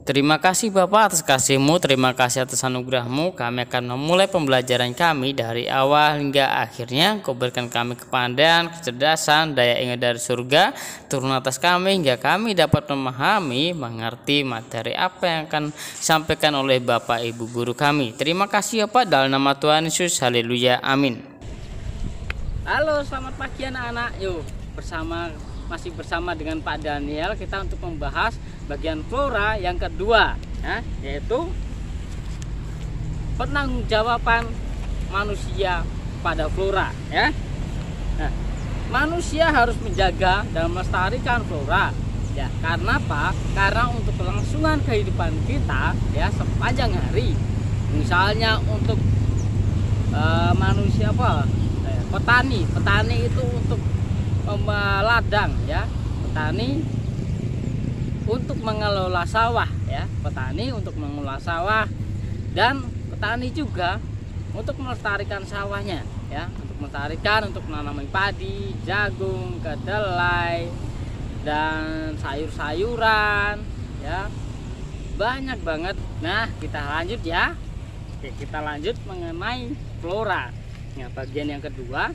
Terima kasih Bapak atas kasih-Mu, terima kasih atas anugerah-Mu. Kami akan memulai pembelajaran kami dari awal hingga akhirnya. Kau berikan kami kepandaian, kecerdasan, daya ingat dari surga turun atas kami hingga kami dapat memahami, mengerti materi apa yang akan disampaikan oleh Bapak Ibu Guru kami. Terima kasih Bapak, dalam nama Tuhan Yesus, haleluya, amin. Halo, selamat pagi anak-anak. Yuk, masih bersama dengan Pak Daniel, kita untuk membahas bagian flora yang kedua, yaitu penanggung-jawaban manusia pada flora. Nah, manusia harus menjaga dan melestarikan flora. Ya, karena apa? Karena untuk kelangsungan kehidupan kita ya sepanjang hari. Misalnya untuk manusia petani itu untuk ladang ya, petani untuk mengelola sawah ya, petani untuk mengelola sawah, dan petani juga untuk melestarikan sawahnya ya, untuk melestarikan, untuk menanami padi, jagung, kedelai, dan sayur-sayuran ya, banyak banget. Nah, kita lanjut ya. Oke, kita lanjut mengenai flora. Nah, bagian yang kedua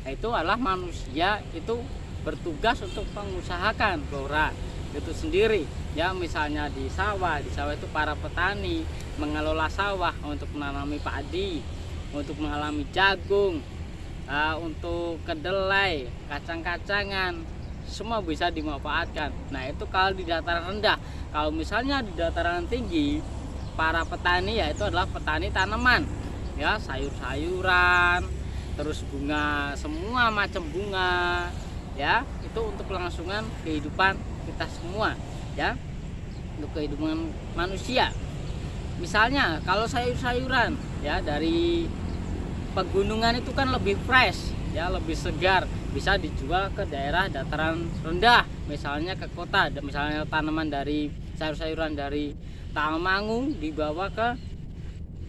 itu adalah manusia itu bertugas untuk mengusahakan flora itu sendiri ya. Misalnya di sawah itu para petani mengelola sawah untuk menanami padi, untuk mengalami jagung, untuk kedelai, kacang-kacangan, semua bisa dimanfaatkan. Nah, itu kalau di dataran rendah. Kalau misalnya di dataran tinggi, para petani yaitu adalah petani tanaman ya, sayur-sayuran, terus bunga, semua macam bunga ya, itu untuk kelangsungan kehidupan kita semua ya, untuk kehidupan manusia. Misalnya kalau sayur-sayuran ya dari pegunungan itu kan lebih fresh ya, lebih segar, bisa dijual ke daerah dataran rendah, misalnya ke kota. Misalnya tanaman dari sayur-sayuran dari Tawangmangu dibawa ke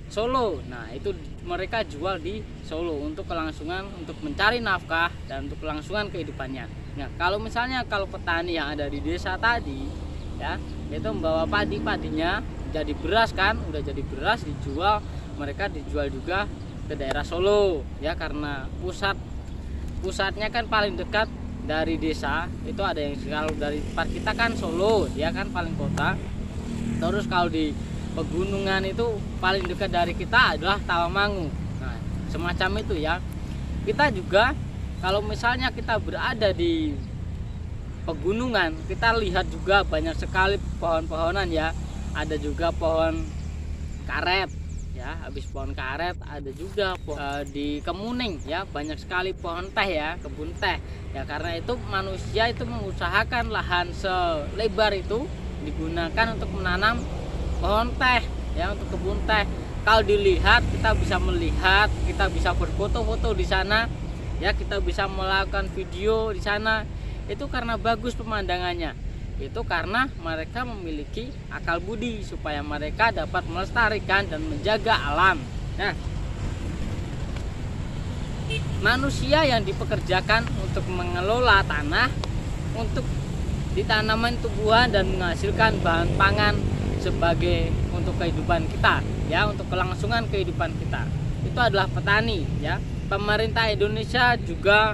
Solo, nah itu mereka jual di Solo untuk kelangsungan, untuk mencari nafkah dan untuk kelangsungan kehidupannya. Nah, kalau misalnya petani yang ada di desa tadi ya, itu membawa padinya jadi beras kan, udah jadi beras dijual, mereka dijual juga ke daerah Solo ya, karena pusatnya kan paling dekat dari desa itu ada yang, kalau dari tempat kita kan Solo dia kan paling kota. Terus kalau di pegunungan itu paling dekat dari kita adalah Tawangmangu. Nah, semacam itu ya. Kita juga kalau misalnya kita berada di pegunungan, kita lihat juga banyak sekali pohon-pohonan ya. Ada juga pohon karet ya. Habis pohon karet ada juga di Kemuning ya, banyak sekali pohon teh ya, kebun teh. Ya, karena itu manusia itu mengusahakan lahan selebar itu digunakan untuk menanam pohon teh ya, untuk kebun teh. Kalau dilihat, kita bisa melihat, kita bisa berfoto-foto di sana ya, kita bisa melakukan video di sana. Itu karena bagus pemandangannya, itu karena mereka memiliki akal budi supaya mereka dapat melestarikan dan menjaga alam. Nah, manusia yang dipekerjakan untuk mengelola tanah untuk ditanaman tumbuhan dan menghasilkan bahan pangan sebagai untuk kehidupan kita ya, untuk kelangsungan kehidupan kita, itu adalah petani ya. Pemerintah Indonesia juga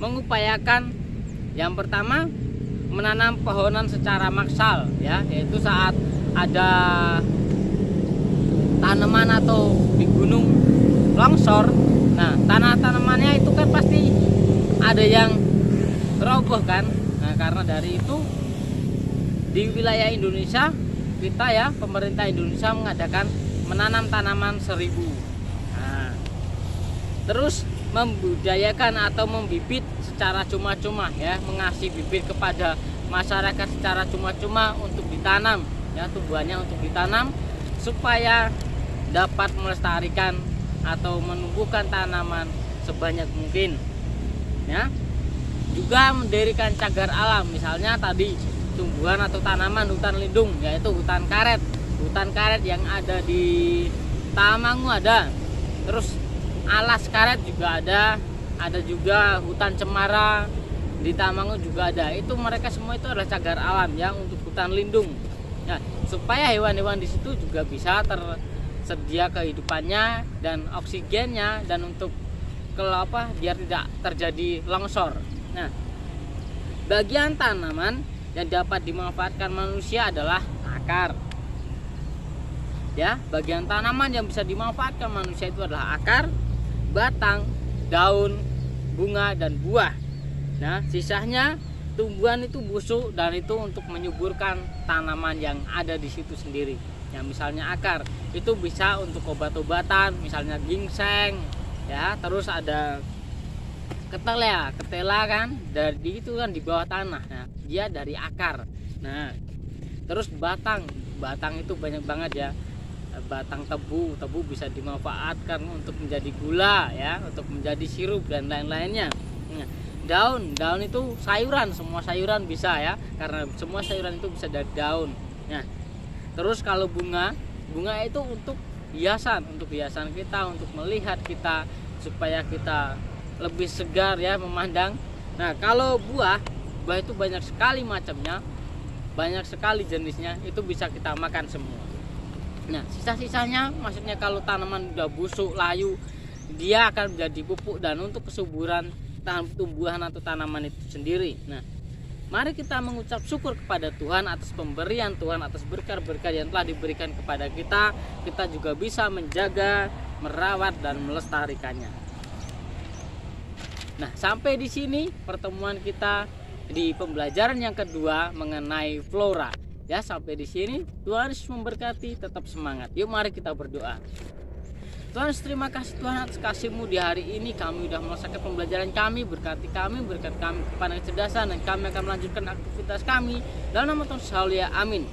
mengupayakan yang pertama menanam pohonan secara massal ya, yaitu saat ada tanaman atau di gunung longsor, nah tanamannya itu kan pasti ada yang roboh kan. Nah, karena dari itu di wilayah Indonesia kita ya, pemerintah Indonesia mengadakan menanam tanaman 1000. Nah, terus membudayakan atau membibit secara cuma-cuma ya, mengasih bibit kepada masyarakat secara cuma-cuma untuk ditanam ya, tumbuhannya untuk ditanam supaya dapat melestarikan atau menumbuhkan tanaman sebanyak mungkin ya. Juga mendirikan cagar alam, misalnya tadi tumbuhan atau tanaman hutan lindung, yaitu hutan karet yang ada di Tawangmangu ada, terus alas karet juga ada juga hutan cemara di Tawangmangu juga ada. Itu mereka semua itu adalah cagar alam yang untuk hutan lindung. Nah, supaya hewan-hewan di situ juga bisa tersedia kehidupannya dan oksigennya, dan untuk biar tidak terjadi longsor. Nah, bagian tanaman yang dapat dimanfaatkan manusia adalah akar. Ya, bagian tanaman yang bisa dimanfaatkan manusia itu adalah akar, batang, daun, bunga, dan buah. Nah, sisanya tumbuhan itu busuk dan itu untuk menyuburkan tanaman yang ada di situ sendiri. Ya, misalnya akar itu bisa untuk obat-obatan, misalnya ginseng, ya. Terus ada ketela kan, dari itu kan di bawah tanah. Nah, dia dari akar. Nah, terus batang itu banyak banget ya. Batang tebu bisa dimanfaatkan untuk menjadi gula, ya, untuk menjadi sirup dan lain-lainnya. Nah, daun itu sayuran, semua sayuran bisa, ya, karena semua sayuran itu bisa dari daun. Nah, terus kalau bunga itu untuk hiasan kita, untuk melihat kita supaya kita lebih segar, ya, memandang. Nah, kalau buah itu banyak sekali macamnya, banyak sekali jenisnya, itu bisa kita makan semua. Nah, sisa-sisanya, maksudnya kalau tanaman udah busuk, layu, dia akan menjadi pupuk dan untuk kesuburan tumbuhan atau tanaman itu sendiri. Nah, mari kita mengucap syukur kepada Tuhan atas pemberian Tuhan, atas berkah-berkah yang telah diberikan kepada kita. Kita juga bisa menjaga, merawat, dan melestarikannya. Nah, sampai di sini pertemuan kita di pembelajaran yang kedua mengenai flora. Ya, sampai di sini. Tuhan Yesus memberkati, tetap semangat. Yuk, mari kita berdoa. Tuhan, terima kasih Tuhan atas kasih-Mu di hari ini. Kami sudah melesaikan pembelajaran kami. Berkati kami kepada kecerdasan, dan kami akan melanjutkan aktivitas kami. Dalam nama Tuhan Yesus, haleluya, amin.